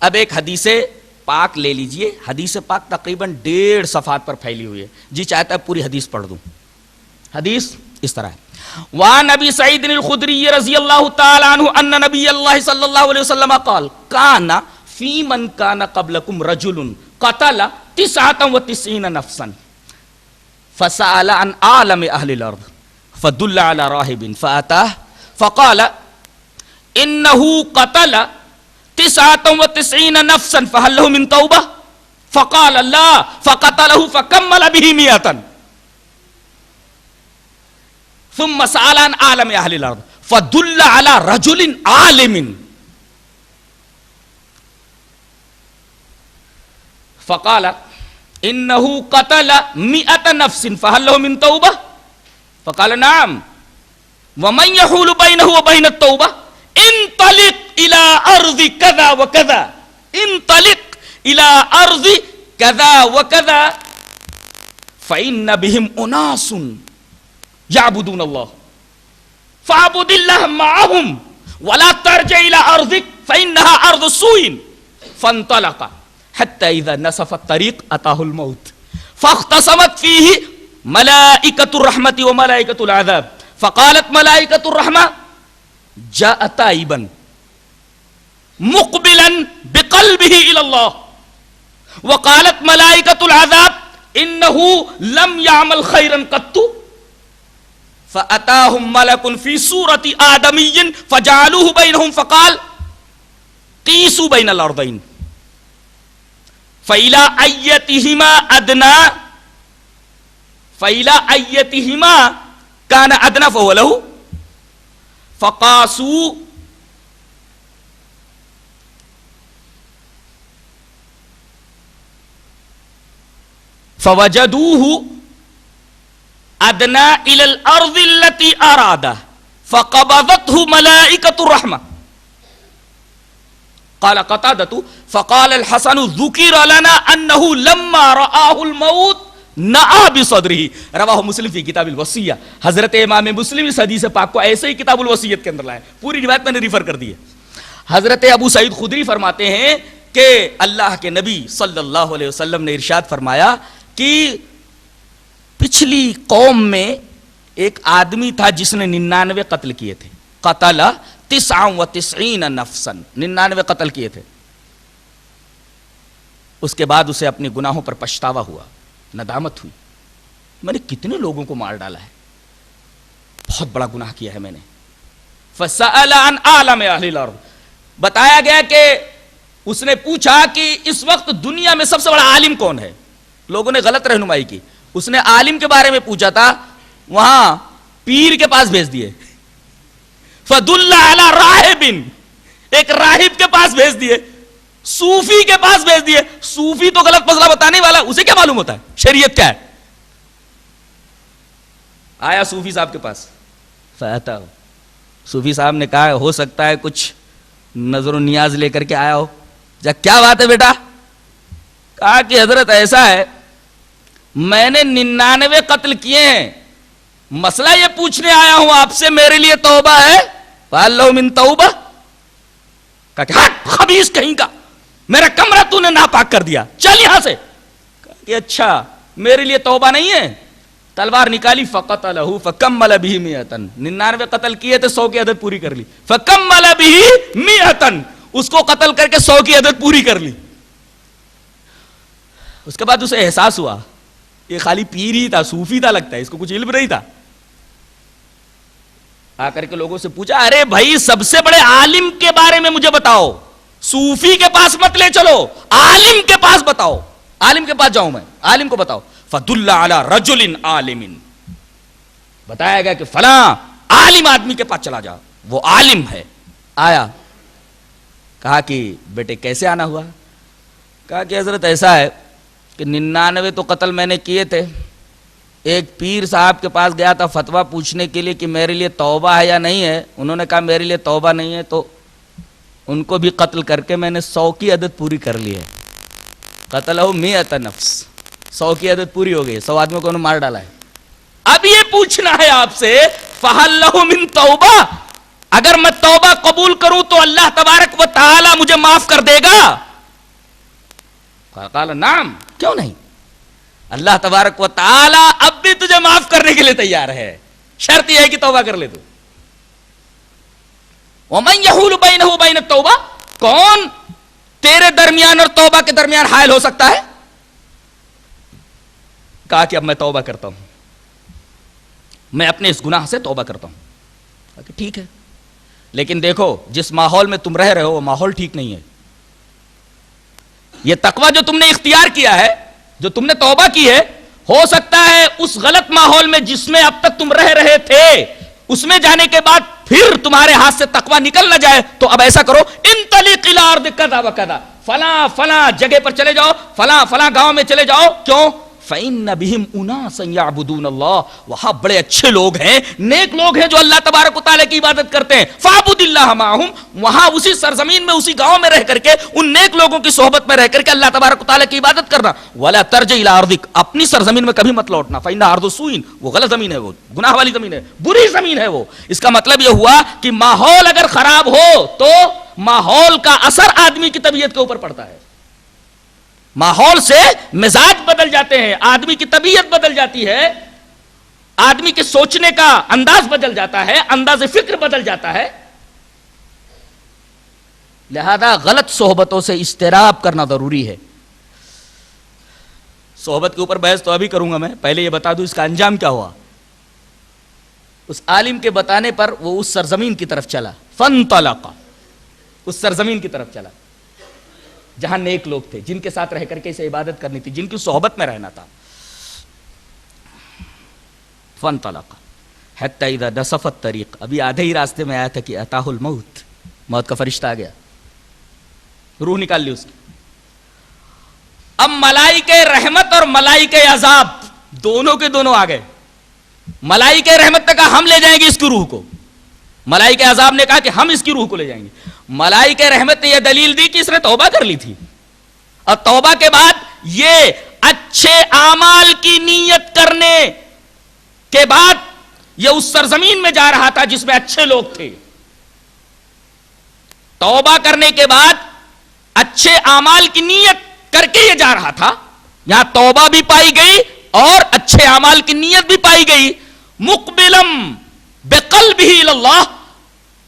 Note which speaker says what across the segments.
Speaker 1: اب ایک حدیث پاک لے لیجئے. حدیث پاک تقریباً 1.5 صفحات پر پھیلی ہوئی ہے. جی چاہتا ہے پوری حدیث پڑھ دوں. حدیث اس طرح ہے. وعن ابی سعید الخدری رضی اللہ تعالی عنہ ان نبی اللہ صلی اللہ علیہ وسلم قال کان فی من کان قبلکم رجل قتل 99 نفسا فسأل عن عالم اہل الارض فدل على راہب فاتاه فقال انه قتل 99 نفسا فهل له من توبہ فقال لا فقتله فكمل به 100 ثم سأل عن عالم اہل الارض فدل على رجل عالم فقال انه قتل 100 نفس فهل له من توبہ فقال نعم ومن يحول بينه وبين التوبة انطلق الى ارض كذا وكذا انطلق الى ارض كذا وكذا فإن بهم اناس يعبدون الله فاعبد الله معهم ولا ترجع الى ارضك فإنها ارض سوء فانطلق حتى اذا نصف الطريق اتاه الموت فاختصمت فيه ملائكة الرحمة وملائكة العذاب فقالت ملائكة الرحمة جاء تائبا مقبلا بقلبه إلى الله وقالت ملائكة العذاب إنه لم يعمل خيرا قط فأتاهم ملك في صورة آدمي فجعلوه بينهم فقال قيسوا بين الأرضين فإلى أيتهما أدنى فإلى أيتهما كان أدنى فهو له فقاسوا فوجدوه أدنى إلى الأرض التي أراد فقبضته ملائكة الرحمة. قال قتادة فقال الحسن ذكر لنا أنه لما رآه الموت نعا بصدرہ. رواہ مسلم فی کتاب الوصیہ. حضرت امام مسلم اس حدیث پاک کو ایسے ہی کتاب الوصیت کے اندر لائے. پوری روایت میں نے ریفر کر دی ہے. حضرت ابو سعید خدری فرماتے ہیں کہ اللہ کے نبی صلی اللہ علیہ وسلم نے ارشاد فرمایا کہ پچھلی قوم میں ایک آدمی تھا جس نے 99 قتل کیے تھے. قتل 99 نفسا 99 قتل کیے تھے. اس کے بعد اسے اپنے گناہوں پر پچھتاوا ہوا, ندامت ہوئی, میں نے کتنے لوگوں کو مار ڈالا ہے, بہت بڑا گناہ کیا ہے میں نے. فسأل عن عالم اہل الارض, بتایا گیا کہ اس نے پوچھا کہ اس وقت دنیا میں سب سے بڑا عالم کون ہے. لوگوں نے غلط رہنمائی کی. اس نے عالم کے بارے میں پوچھا تھا, وہاں پیر کے پاس بھیج دیے. فدل علی راہب, ایک راہب کے پاس بھیج دیے, صوفی کے پاس بھیج دیے. صوفی تو غلط مسئلہ بتانے والا, اسے کیا معلوم ہوتا ہے شریعت کیا ہے. آیا صوفی صاحب کے پاس, فاتا, صوفی صاحب نے کہا ہو سکتا ہے کچھ نظر و نیاز لے کر کے آیا ہو. جا کیا بات ہے بیٹا؟ کہا کہ حضرت ایسا ہے, میں نے 99 قتل کیے ہیں, مسئلہ یہ پوچھنے آیا ہوں آپ سے, میرے لیے توبہ ہے؟ فَاللَّهُ مِن توبہ. کہا کہ ہٹ خبیث کہیں کا, میرا کمرہ تو نے ناپاک کر دیا, چل یہاں سے. کہا کہ اچھا میرے لیے توبہ نہیں ہے. تلوار نکالی, فقتلہ فکمل بہ 100. 99 قتل کیے تھے, 100 کی عدد پوری کر لی. فکمل بہ 100, اس کو قتل کر کے 100 کی عدد پوری کر لی. اس کے بعد اسے احساس ہوا یہ خالی پیر ہی تھا, صوفی تھا لگتا ہے, اس کو کچھ علم نہیں تھا. آ کر کے لوگوں سے پوچھا, ارے بھائی سب سے بڑے عالم کے بارے میں مجھے بتاؤ, صوفی کے پاس مت لے چلو, عالم کے پاس بتاؤ, عالم کے پاس جاؤں میں, عالم کو بتاؤ. فدل علی رجل عالم, بتایا گیا کہ فلاں عالم آدمی کے پاس چلا جا, وہ عالم ہے. آیا, کہا کہ بیٹے کیسے آنا ہوا؟ کہا کہ حضرت ایسا ہے کہ 99 تو قتل میں نے کیے تھے, ایک پیر صاحب کے پاس گیا تھا فتویٰ پوچھنے کے لیے کہ میرے لیے توبہ ہے یا نہیں ہے. انہوں نے کہا میرے لیے توبہ نہیں ہے, تو ان کو بھی قتل کر کے میں نے 100 کی عدد پوری کر لی ہے. قتلہ 100 نفس, 100 کی عدد پوری ہو گئی, 100 آدمیوں کو انہوں نے مار ڈالا ہے. اب یہ پوچھنا ہے آپ سے, فَهَلْ لَهُ مِن توبہ, اگر میں توبہ قبول کروں تو اللہ تبارک و تعالی مجھے معاف کر دے گا؟ قال نعم، کیوں نہیں؟ اللہ تبارک و تعالی اب بھی تجھے معاف کرنے کے لیے تیار ہے، شرط یہ ہے کہ توبہ کر لے تو۔ وَمَن يَحُولُ بَيْنَهُ وَبَيْنَ التَّوْبَةِ، کون تیرے درمیان اور توبہ کے درمیان حائل ہو سکتا ہے؟ کہا کہ اب میں توبہ کرتا ہوں، میں اپنے اس گناہ سے توبہ کرتا ہوں۔ کہا کہ ٹھیک ہے، لیکن دیکھو جس ماحول میں تم رہ رہے ہو وہ ماحول ٹھیک نہیں ہے۔ یہ تقوی جو تم نے اختیار کیا ہے، جو تم نے توبہ کی ہے، ہو سکتا ہے اس غلط ماحول میں جس میں اب تک تم رہ رہے تھے، اس میں جانے کے بعد پھر تمہارے ہاتھ سے تقوی نکل نہ جائے، تو اب ایسا کرو، انطلق الی ارض کذا و کذا، فلاں فلاں جگہ پر چلے جاؤ، فلاں فلاں گاؤں میں چلے جاؤ۔ کیوں؟ فإن بهم أناسا يعبدون الله، وہاں بڑے اچھے لوگ ہیں، نیک لوگ ہیں جو اللہ تبارک و تعالی کی عبادت کرتے ہیں۔ فاعبد اللہ معهم، وہاں اسی سرزمین میں اسی گاؤں میں رہ کر کے ان نیک لوگوں کی صحبت میں رہ کر کے اللہ تبارک و تعالی کی عبادت کرنا۔ ولا ترجع الى ارضک، اپنی سرزمین میں کبھی مت لوٹنا، فإن ارض سوء، وہ غلط زمین ہے، وہ گناہ والی زمین ہے، بری زمین ہے وہ۔ اس کا مطلب یہ ہوا کہ ماحول اگر خراب ہو تو ماحول کا اثر آدمی کی طبیعت کے اوپر پڑتا ہے، ماحول سے مزاج بدل جاتے ہیں، آدمی کی طبیعت بدل جاتی ہے، آدمی کے سوچنے کا انداز بدل جاتا ہے، انداز فکر بدل جاتا ہے۔ لہذا غلط صحبتوں سے اجتناب کرنا ضروری ہے۔ صحبت کے اوپر بحث تو ابھی کروں گا میں، پہلے یہ بتا دوں اس کا انجام کیا ہوا۔ اس عالم کے بتانے پر وہ اس سرزمین کی طرف چلا، فانطلق، اس سرزمین کی طرف چلا جہاں نیک لوگ تھے، جن کے ساتھ رہ کر کے اسے عبادت کرنی تھی، جن کی صحبت میں رہنا تھا۔ فانطلق حتی اذا نصف الطریق، ابھی آدھے ہی راستے میں آیا تھا کہ اتاہ الموت، موت کا فرشتہ آ گیا، روح نکال لی اس کی۔ اب ملائکہ رحمت اور ملائکہ عذاب دونوں کے دونوں آ گئے۔ ملائکہ رحمت نے کہا ہم لے جائیں گے اس کی روح کو، ملائکہ عذاب نے کہا کہ ہم اس کی روح کو لے جائیں گے۔ ملائکہ رحمت نے یہ دلیل دی کہ اس نے توبہ کر لی تھی، اور توبہ کے بعد یہ اچھے اعمال کی نیت کرنے کے بعد یہ اس سرزمین میں جا رہا تھا جس میں اچھے لوگ تھے۔ توبہ کرنے کے بعد اچھے اعمال کی نیت کر کے یہ جا رہا تھا، یہاں توبہ بھی پائی گئی اور اچھے اعمال کی نیت بھی پائی گئی۔ مقبلم بقلبہ الی اللہ،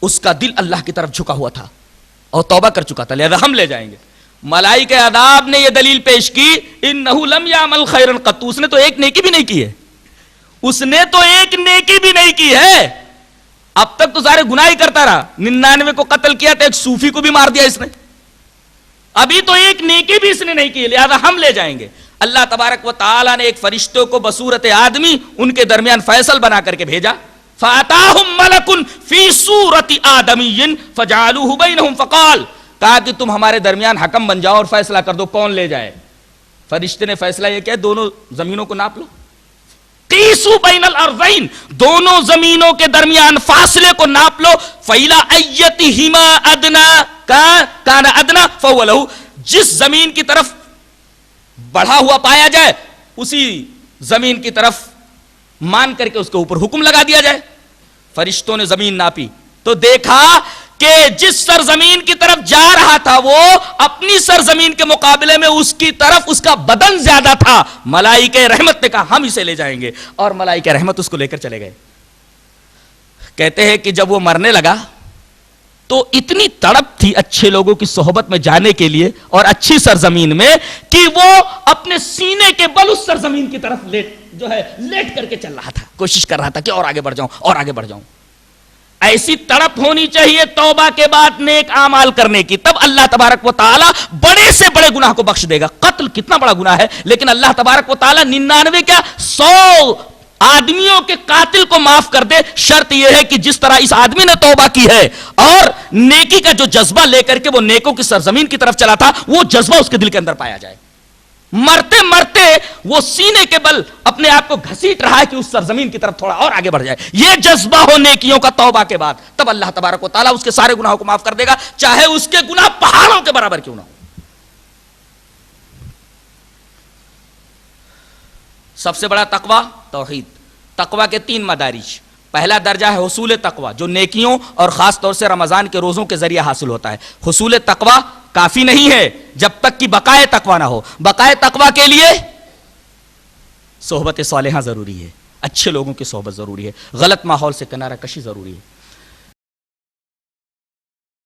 Speaker 1: اس کا دل اللہ کی طرف جھکا ہوا تھا اور توبہ کر چکا تھا، لہذا ہم لے جائیں گے۔ ملائکہ عذاب نے یہ دلیل پیش کی، انہ لم یعمل خیرا قط، اس نے تو ایک نیکی بھی نہیں کی ہے، اس نے تو ایک نیکی بھی نہیں کی ہے، اب تک تو سارے گناہ ہی کرتا رہا، 99 کو قتل کیا تو ایک صوفی کو بھی مار دیا اس نے، ابھی تو ایک نیکی بھی اس نے نہیں کی، لہذا ہم لے جائیں گے۔ اللہ تبارک و تعالی نے ایک فرشتوں کو بصورت آدمی ان کے درمیان فیصل بنا کر کے بھیجا، فَأَتَاهُمْ مَلَكٌ فِي صُورَةِ آدَمِيٍّ فَجَعَلُوهُ بَيْنَهُمْ فَقَالَ، کہا کہ تم ہمارے درمیان حکم بن جاؤ اور فیصلہ کر دو کون لے جائے۔ فرشتے نے فیصلہ یہ کیا، دونوں زمینوں کو ناپ لو، قیسوا بین الارضین، دونوں زمینوں کے درمیان فاصلے کو ناپ لو، فَإِلَىٰ أَيَّتِهِمَا أَدْنَىٰ كَانَ أَدْنَىٰ فَهُوَ لَهُ، جس زمین کی طرف بڑھا ہوا پایا جائے اسی زمین کی طرف مان کر کے اس کے اوپر حکم لگا دیا جائے۔ فرشتوں نے زمین ناپی تو دیکھا کہ جس سرزمین کی طرف جا رہا تھا وہ اپنی سرزمین کے مقابلے میں اس کی طرف اس کا بدن زیادہ تھا۔ ملائکہ رحمت نے کہا ہم اسے لے جائیں گے، اور ملائکہ رحمت اس کو لے کر چلے گئے۔ کہتے ہیں کہ جب وہ مرنے لگا تو اتنی تڑپ تھی اچھے لوگوں کی صحبت میں جانے کے لیے اور اچھی سرزمین میں کہ وہ اپنے سینے کے بل اس سرزمین کی طرف لیٹ کر کے چل رہا تھا، کوشش کر رہا تھا کہ اور آگے بڑھ جاؤں اور آگے بڑھ جاؤں۔ ایسی تڑپ ہونی چاہیے توبہ کے بعد نیک اعمال کرنے کی، تب اللہ تبارک و تعالی بڑے سے بڑے گناہ کو بخش دے گا۔ قتل کتنا بڑا گناہ ہے، لیکن اللہ تبارک و تعالی 99 کیا 100 آدمیوں کے قاتل کو معاف کر دے۔ شرط یہ ہے کہ جس طرح اس آدمی نے توبہ کی ہے اور نیکی کا جو جذبہ لے کر کے وہ نیکوں کی سرزمین کی طرف چلا تھا، وہ جذبہ اس کے دل کے اندر پایا جائے۔ مرتے مرتے وہ سینے کے بل اپنے آپ کو گھسیٹ رہا ہے کہ اس سرزمین کی طرف تھوڑا اور آگے بڑھ جائے۔ یہ جذبہ ہو نیکیوں کا توبہ کے بعد، تب اللہ تبارک و تعالیٰ اس کے سارے گناہوں کو معاف کر دے گا، چاہے اس کے گناہ پہاڑوں کے برابر کیوں نہ ہو۔ سب سے بڑا تقوی توحید۔ تقوی کے 3 مدارج۔ پہلا درجہ ہے حصول تقوی، جو نیکیوں اور خاص طور سے رمضان کے روزوں کے ذریعے حاصل ہوتا ہے۔ حصول تقوی کافی نہیں ہے، جب تک کہ بقائے تقوی نہ ہو. بقائے تقوی کے لیے صحبت صالحہ ضروری ہے, اچھے لوگوں کی صحبت ضروری ہے, غلط ماحول سے کنارہ کشی ضروری ہے.